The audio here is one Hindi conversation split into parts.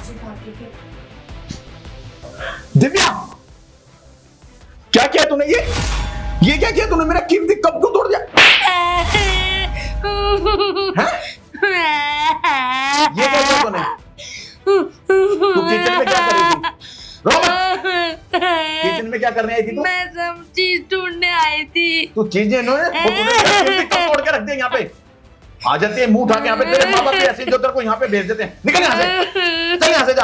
से भागी फिर। दिव्या, क्या किया तूने? ये क्या किया तूने? मेरा कीमती कप को तोड़ दिया। हैं? ये क्या किया तूने? तू किचन में क्या कर रही थी? रोमन, किचन में क्या करने आई थी तू? मैं सब चीज ढूंढने आई थी। तू चीजें नो है, वो तूने मेरा कीमती कप तोड़ के रख दिया यहाँ पे। आ जाती है मुंह उठा के यहाँ पे, तेरे माँ बाप भी ऐसे जो तेरे को यहाँ पे भेज देते हैं। निकल यहाँ से, चल यहाँ से जा।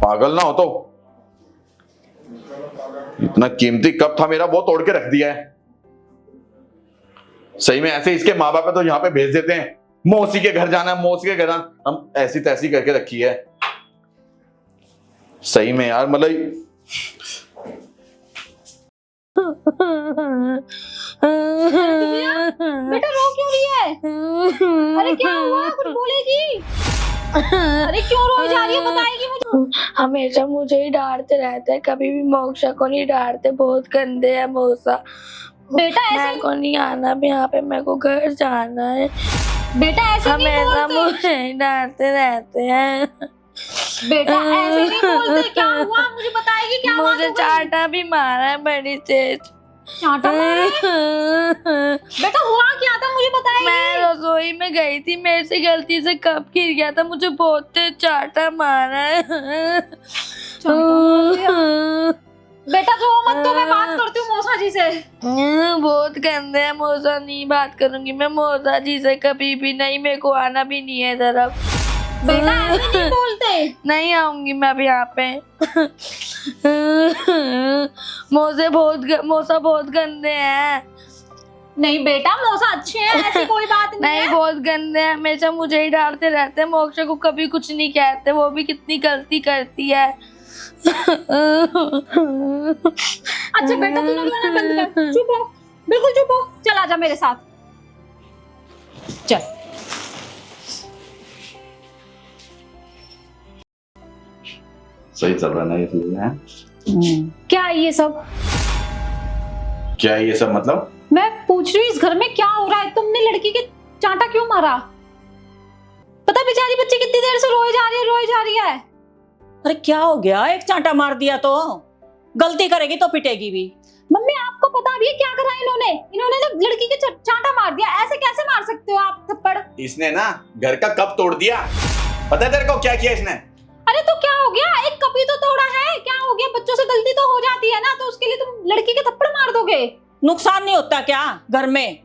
पागल ना हो तो। इतना कीमती कप था मेरा, वो तोड़ के रख दिया है। सही में ऐसे इसके माँ बाप तो यहाँ पे भेज देते हैं, मौसी के घर जाना, मौसी के घर जाना, हम ऐसी तैसी करके रखी है। सही में यार, मतलब बेटा रो क्यों रही है? अरे क्या हुआ, कुछ बोलेगी? अरे क्यों रो जा रही है, बताएगी मुझे। हमेशा मुझे ही डांटते रहते हैं, कभी भी मोक्षा को नहीं डांटते। बहुत गंदे है मौसा। बेटा ऐसे मेरे को नहीं आना भी यहाँ पे, मेरे को घर जाना है। बेटा ऐसे नहीं हमेशा बोलते। मुझे ही डांटते रहते हैं। बेटा ऐसे नहीं बोलते, क्या हुआ मुझे बताएगी? क्या हुआ? मुझे चाटा भी मारा है बड़ी तेज। चाटा मारा है? बेटा हुआ क्या था, मुझे बताएगी? मैं रसोई में गई थी, मेरे से गलती से कप गिर गया था, मुझे बहुत तेज चाटा मारा है। बेटा रो मत, तो मैं बात करती हूँ मौसा जी से। बहुत गंदे है मौसा, नहीं बात करूंगी मैं मौसा जी से कभी भी नहीं। मेरे को आना भी नहीं है इधर। बेटा ऐसे नहीं बोलते। नहीं आऊंगी मैं अब यहाँ पे। मौसा बहुत गंदे हैं। नहीं बेटा मौसा अच्छे हैं, ऐसी कोई बात नहीं नहीं है। बहुत गंदे हैं, हमेशा मुझे ही डांटते रहते हैं। मोक्षा को कभी कुछ नहीं कहते, वो भी कितनी गलती करती है। अच्छा बेटा तू रोना बंद कर, चुप हो, बिल्कुल चुप हो। चल आजा मेरे साथ, चल। सही चल रहा है ना ये चीजें हैं? क्या है ये सब? क्या है ये सब मतलब? मैं पूछ रही हूँ इस घर में क्या हो रहा है? तुमने लड़की के चांटा क्यों मारा? पता बेचारी बच्ची कितनी देर से रोए जा रही है। अरे क्या हो गया, एक चांटा मार दिया तो गलती करेगी तो पिटेगी भी। मम्मी आपको पता भी है क्या करा इन्होंने ना लड़की के चांटा मार दिया। ऐसे कैसे मार सकते हो आप थप्पड़? इसने ना घर का कप तोड़ दिया। पता है तेरे को क्या किया इसने? अरे तो क्या हो गया, एक कप ही तो तोड़ा है, क्या हो गया? बच्चों से गलती तो हो जाती है ना, तो उसके लिए तुम लड़की के थप्पड़ मार दोगे? नुकसान नहीं होता क्या घर में?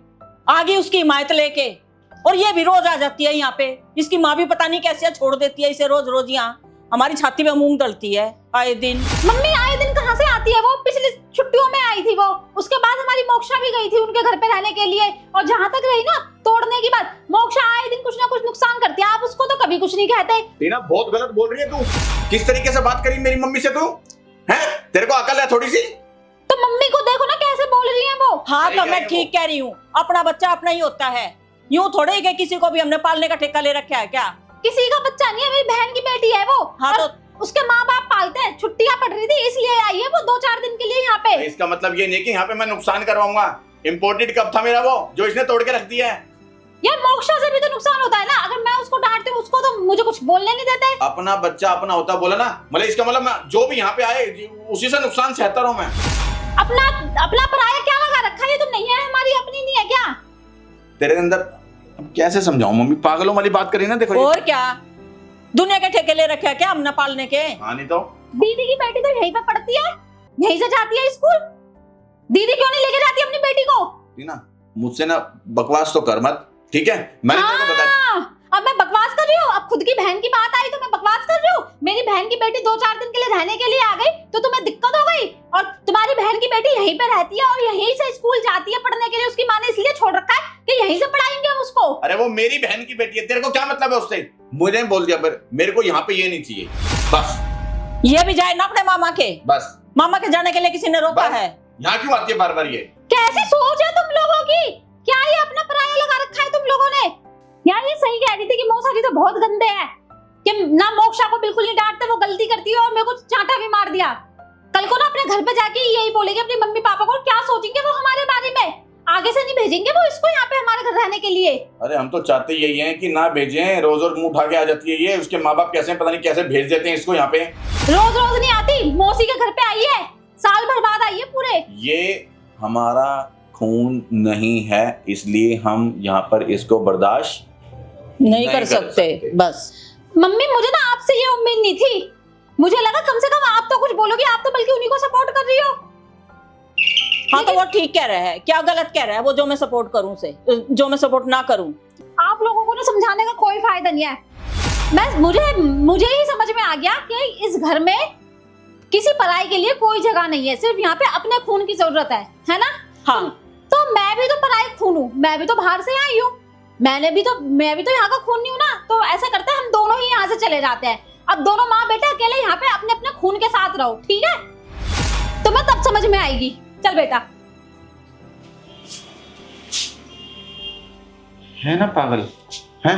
आ गई उसकी हिमायत लेके, और ये भी रोज आ जाती है यहाँ पे। इसकी माँ भी पता नहीं कैसे छोड़ देती है इसे रोज रोज। यहाँ हमारी छाती पे मूंग डलती है आए दिन। मम्मी आए दिन कहाँ से आती है? वो पिछली छुट्टियों में आई थी वो, उसके बाद हमारी मोक्षा भी गई थी उनके घर पे रहने के लिए। और जहाँ तक रही ना तोड़ने की बात, मोक्षा आए दिन कुछ ना कुछ नुकसान करती है, आप उसको तो कभी कुछ नहीं कहते। टीना बहुत गलत बोल रही है तू। किस तरीके से बात करी मेरी मम्मी से तू? हैं? तेरे को अकल है थोड़ी सी? तो मम्मी को देखो ना कैसे बोल रही है वो। हाँ सही तो कह मैं रही ठीक कह रही हूँ, अपना बच्चा अपना ही होता है। यूं थोड़े ही कि किसी को भी हमने पालने का ठेका ले रखा है क्या? किसी का बच्चा नहीं है, मेरी बहन की बेटी है वो। हाँ और उसके माँ बाप पालते हैं। छुट्टियां पड़ रही थी इसलिए आई है वो 2-4 दिन के लिए यहाँ पे। इसका मतलब ये नहीं कि यहाँ पे मैं नुकसान करवाऊंगा। इम्पोर्टेड कप था मेरा वो, जो इसने तोड़ के रख दिया है। यार मोक्षा से भी तो नुकसान होता है ना, अगर मैं उसको डांटती हूँ उसको तो मुझे कुछ बोलने नहीं देते। अपना बच्चा अपना होता बोला ना, मतलब इसका मतलब मैं जो भी यहाँ पे आए उसी से नुकसान सहता रहूं मैं। अपना अपना पराया क्या लगा रखा है? तुम नहीं है हमारी, अपनी नहीं है क्या? तेरे अंदर अब कैसे समझाऊं मम्मी? पागलों वाली बात करी ना, देखो ये। और क्या, दुनिया के ठेके ले रखे है क्या हमने पालने के? हाँ नहीं तो। दीदी की बेटी तो यहीं पे पढ़ती है, यहीं से जाती है स्कूल। दीदी क्यों नहीं लेके जाती अपनी बेटी को? टीना मुझसे ना बकवास तो कर मत, ठीक है? मैंने तेरे को बताया। अब मैं बकवास कर रही हूँ? अब खुद की बहन की बात आई तो मैं बकवास कर रही हूँ? मेरी बहन की बेटी 2-4 दिन के लिए रहने के लिए आ गई तो तुम्हें दिक्कत हो गई? और तुम्हारी बहन की बेटी यहीं पे रहती है और यहीं से स्कूल जाती है पढ़ने के लिए। उसकी माँ ने इसलिए छोड़ रखा है कि यहीं से पढ़ाएंगे हम उसको। अरे वो मेरी बहन की बेटी है, तेरे को क्या मतलब है उससे? मुझे बोल दिया, पर मेरे को यहाँ पे ये नहीं चाहिए बस। ये भी जाए ना अपने मामा के। बस मामा के जाने के लिए किसी ने रोका बस। है? यहाँ क्यों आती है बार बार ये? कैसी सोच है तुम लोगों की? क्या ये अपना पराया लगा रखा है तुम लोगों ने? यार ये सही कह रही थी कि मौसा जी तो बहुत गंदे हैं, कि ना मोक्षा को बिल्कुल नहीं डांटते, वो गलती करती है, और मेरे को चांटा भी मार दिया। कल को ना अपने घर पे जाके यही बोलेंगे अपनी मम्मी पापा को, क्या सोचेंगे वो हमारे बारे में? आगे से नहीं भेजेंगे वो इसको यहाँ पे हमारे घर रहने समझाने के लिए। अरे हम तो चाहते यही हैं कि ना भेजें, रोज रोज मुंह उठा के आ जाती है ये, उसके माँ बाप कैसे पता नहीं कैसे भेज देते हैं इसको यहाँ पे। रोज रोज नहीं आती, मौसी के घर पे आई है, साल भर बाद आई है पूरे। ये हमारा खून नहीं है, इसलिए हम यहाँ पर इसको बर्दाश्त नहीं कर सकते बस। मम्मी मुझे ना आपसे ये उम्मीद नहीं थी, मुझे लगा कम से कम आप तो कुछ बोलोगी, आप तो बल्कि उन्हीं को सपोर्ट कर रही हो। हाँ तो वो ठीक कह रहा है, क्या गलत कह रहा है वो, जो मैं सपोर्ट करूं से, जो मैं सपोर्ट ना करूं। आप लोगों को ना समझाने का कोई फायदा नहीं है। बस मुझे ही समझ में आ गया कि इस घर में किसी पराई के लिए कोई जगह नहीं है, सिर्फ यहाँ पे अपने खून की जरूरत है ना। हाँ तो मैं भी तो पराई खून हूँ, मैं भी तो बाहर से आई हूँ, मैं भी तो यहाँ का खून नहीं हूँ ना। तो ऐसा करते हैं हम दोनों ही यहाँ से चले जाते हैं, अब दोनों माँ बेटा अकेले यहाँ पे अपने अपने खून के साथ रहो, ठीक है? तुम्हें तब समझ में आएगी। चल बेटा। है ना पागल, है